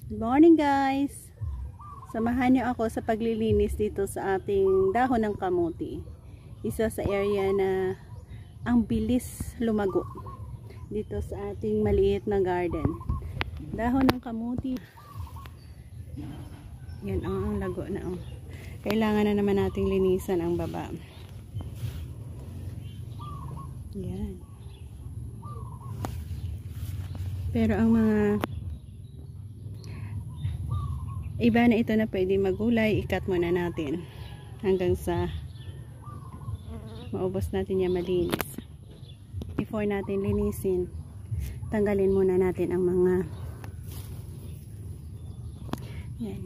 Good morning guys! Samahan niyo ako sa paglilinis dito sa ating dahon ng kamuti. Isa sa area na ang bilis lumago dito sa ating maliit na garden. Dahon ng kamuti. Yan ang lago na. Kailangan na naman nating linisan ang baba. Yan. Pero ang mga iba na ito na pwede magulay, ikat muna natin hanggang sa maubos natin yung malinis. Before natin linisin, tanggalin muna natin ang mga yan.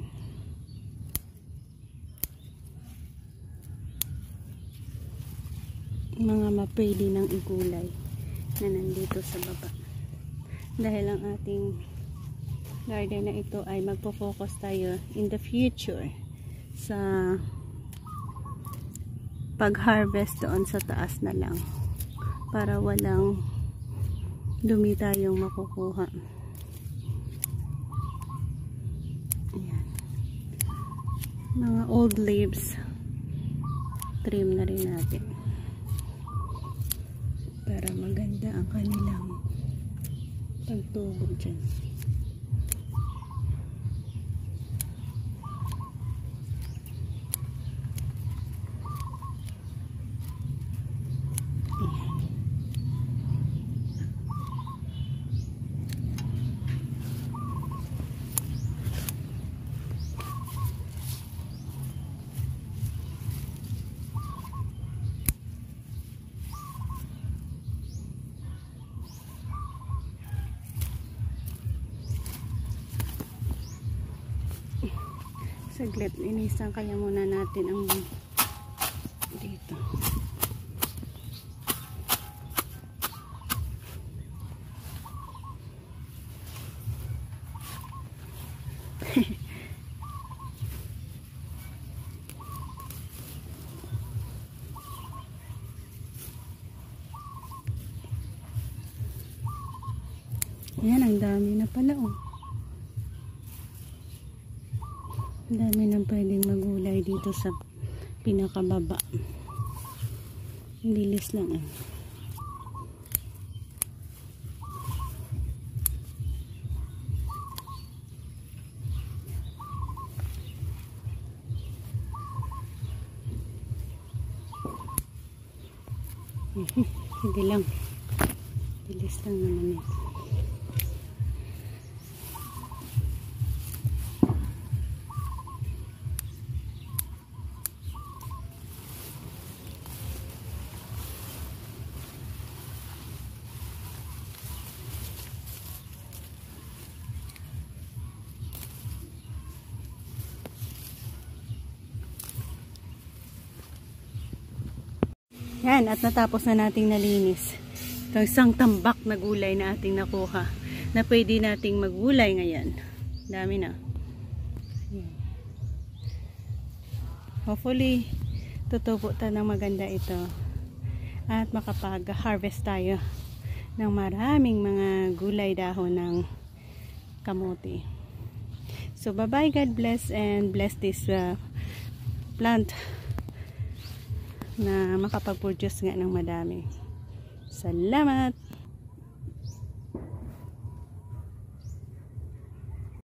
Mga mapwede ng igulay na nandito sa baba. Dahil ang ating garden na ito ay magpo-focus tayo in the future sa pag-harvest doon sa taas na lang para walang dumi tayong makukuha. Ayan. Mga old leaves trim na rin natin para maganda ang kanilang pagtubo dyan. Saglit, inisan kaya muna natin ang dito. Ayan, ang dami na pala Ang dami nang pwedeng magulay dito sa pinakababa. Bilis lang Hindi lang. Bilis lang naman ito. Yan, at natapos na nating nalinis. Itong isang tambak na gulay na ating nakuha na pwede nating magulay ngayon. Dami na. Yan. Hopefully, tutubo tayo ng maganda ito. At makapag-harvest tayo ng maraming mga gulay dahon ng kamuti. So, bye-bye. God bless and bless this plant na makapag-produce nga ng madami. Salamat!